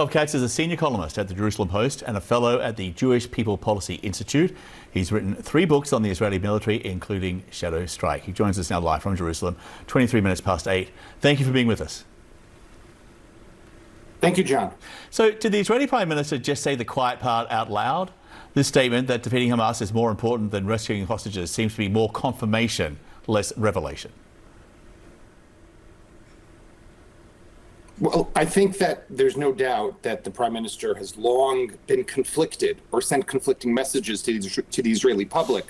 Katz is a senior columnist at the Jerusalem Post and a fellow at the Jewish People Policy Institute. He's written 3 books on the Israeli military, including Shadow Strike. He joins us now live from Jerusalem, 23 minutes past 8. Thank you for being with us. Thank you, John. So did the Israeli Prime Minister just say the quiet part out loud? This statement that defeating Hamas is more important than rescuing hostages seems to be more confirmation, less revelation. Well, I think that there's no doubt that the Prime Minister has long been conflicted or sent conflicting messages to the Israeli public.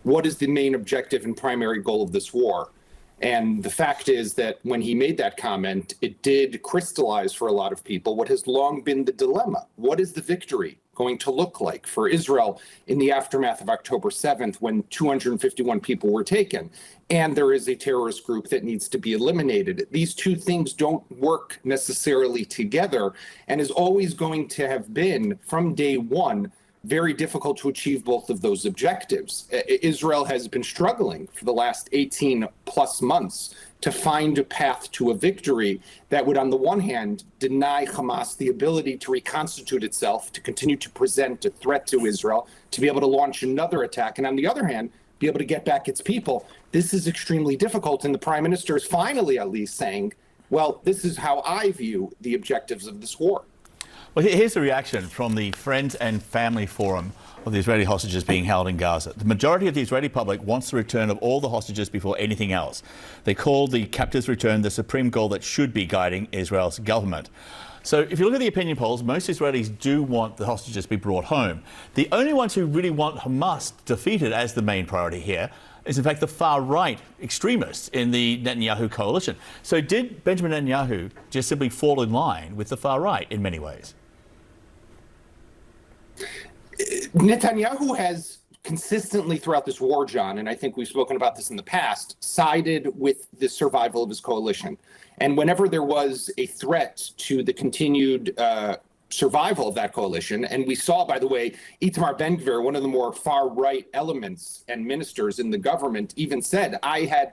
What is the main objective and primary goal of this war? And the fact is that when he made that comment, it did crystallize for a lot of people what has long been the dilemma. What is the victory going to look like for Israel in the aftermath of October 7th, when 251 people were taken, and there is a terrorist group that needs to be eliminated? These two things don't work necessarily together, and is always going to have been, from day one, very difficult to achieve both of those objectives. Israel has been struggling for the last 18 plus months to find a path to a victory that would, on the one hand, deny Hamas the ability to reconstitute itself, to continue to present a threat to Israel, to be able to launch another attack, and on the other hand, be able to get back its people. This is extremely difficult, and the Prime Minister is finally at least saying, well, this is how I view the objectives of this war. Well, here's the reaction from the Friends and Family Forum of the Israeli hostages being held in Gaza. The majority of the Israeli public wants the return of all the hostages before anything else. They call the captives' return the supreme goal that should be guiding Israel's government. So if you look at the opinion polls, most Israelis do want the hostages to be brought home. The only ones who really want Hamas defeated as the main priority here is, in fact, the far-right extremists in the Netanyahu coalition. So did Benjamin Netanyahu just simply fall in line with the far-right in many ways? Netanyahu has consistently throughout this war, John, and I think we've spoken about this in the past, sided with the survival of his coalition. And whenever there was a threat to the continued survival of that coalition, and we saw, by the way, Itamar Ben-Gvir, one of the more far-right elements and ministers in the government, even said, I had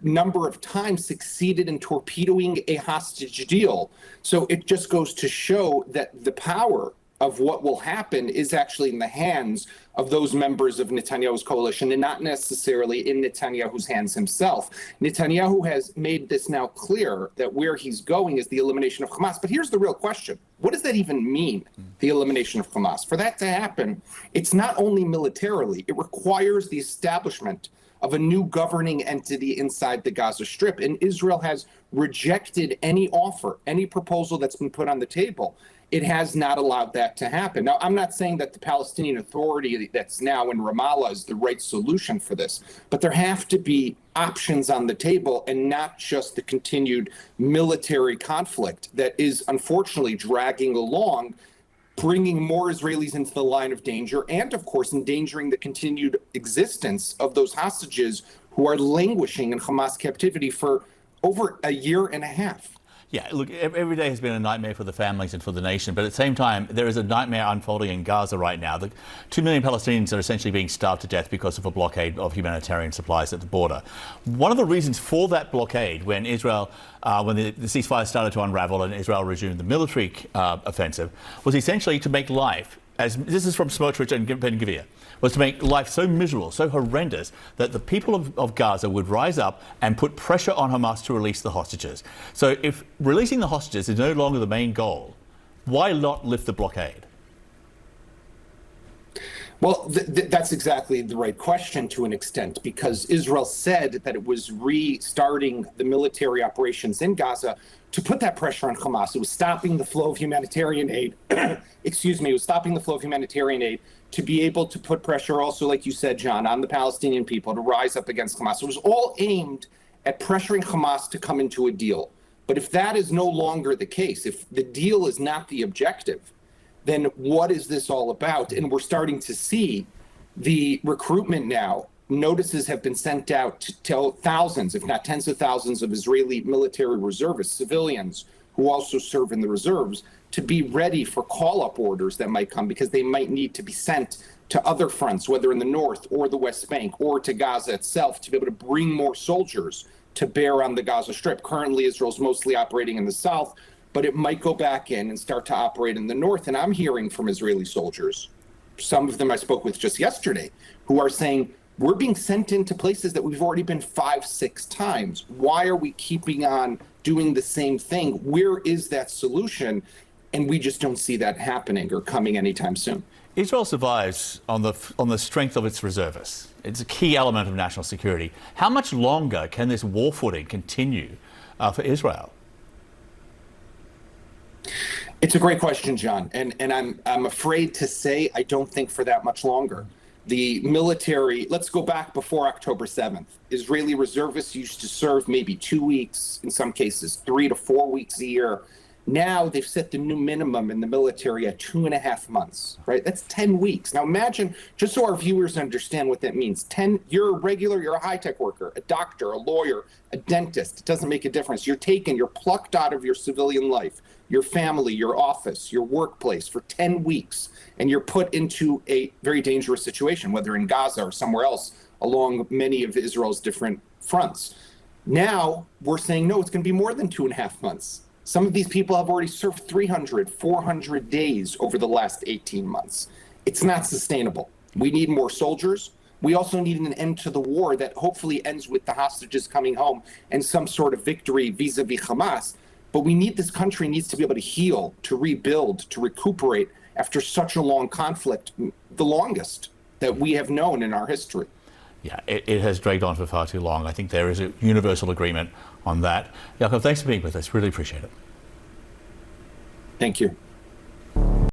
number of times succeeded in torpedoing a hostage deal. So it just goes to show that the power of what will happen is actually in the hands of those members of Netanyahu's coalition and not necessarily in Netanyahu's hands himself. Netanyahu has made this now clear that where he's going is the elimination of Hamas. But here's the real question. What does that even mean, the elimination of Hamas? For that to happen, it's not only militarily, it requires the establishment of a new governing entity inside the Gaza Strip. And Israel has rejected any offer, any proposal that's been put on the table. It has not allowed that to happen. Now, I'm not saying that the Palestinian Authority that's now in Ramallah is the right solution for this, but there have to be options on the table and not just the continued military conflict that is unfortunately dragging along, bringing more Israelis into the line of danger and, of course, endangering the continued existence of those hostages who are languishing in Hamas captivity for over a year and a half. Yeah, look, every day has been a nightmare for the families and for the nation, but at the same time, there is a nightmare unfolding in Gaza right now. The 2 million Palestinians are essentially being starved to death because of a blockade of humanitarian supplies at the border. One of the reasons for that blockade, when Israel, when the ceasefire started to unravel and Israel resumed the military offensive, was essentially to make life, as this is from Smotrich and Ben-Gvir, was to make life so miserable, so horrendous, that the people of Gaza would rise up and put pressure on Hamas to release the hostages. So if releasing the hostages is no longer the main goal, why not lift the blockade? Well, that's exactly the right question to an extent, because Israel said that it was restarting the military operations in Gaza to put that pressure on Hamas. It was stopping the flow of humanitarian aid. It was stopping the flow of humanitarian aid to be able to put pressure also, like you said, John, on the Palestinian people to rise up against Hamas. It was all aimed at pressuring Hamas to come into a deal. But if that is no longer the case, if the deal is not the objective, then what is this all about? And we're starting to see the recruitment now. Notices have been sent out to tell thousands, if not tens of thousands, of Israeli military reservists, civilians who also serve in the reserves, to be ready for call-up orders that might come, because they might need to be sent to other fronts, whether in the north or the West Bank or to Gaza itself, to be able to bring more soldiers to bear on the Gaza Strip. Currently, Israel's mostly operating in the south, but it might go back in and start to operate in the north. And I'm hearing from Israeli soldiers, some of them I spoke with just yesterday, who are saying, we're being sent into places that we've already been 5-6 times. Why are we keeping on doing the same thing? Where is that solution? And we just don't see that happening or coming anytime soon. Israel survives on the strength of its reservists. It's a key element of national security. How much longer can this war footing continue for Israel? It's a great question, John, and I'm afraid to say I don't think for that much longer. The military, let's go back before October 7th. Israeli reservists used to serve maybe 2 weeks, in some cases 3 to 4 weeks a year. Now they've set the new minimum in the military at 2.5 months, right? That's 10 weeks. Now imagine, just so our viewers understand what that means, you're a regular, you're a high-tech worker, a doctor, a lawyer, a dentist. It doesn't make a difference. You're plucked out of your civilian life, your family, your office, your workplace for 10 weeks, and you're put into a very dangerous situation, whether in Gaza or somewhere else along many of Israel's different fronts. Now we're saying, no, it's going to be more than 2.5 months. Some of these people have already served 300, 400 days over the last 18 months. It's not sustainable. We need more soldiers. We also need an end to the war that hopefully ends with the hostages coming home and some sort of victory vis-a-vis Hamas. But this country needs to be able to heal, to rebuild, to recuperate after such a long conflict, the longest that we have known in our history. Yeah, it has dragged on for far too long. I think there is a universal agreement on that. Yaakov, thanks for being with us. Really appreciate it. Thank you.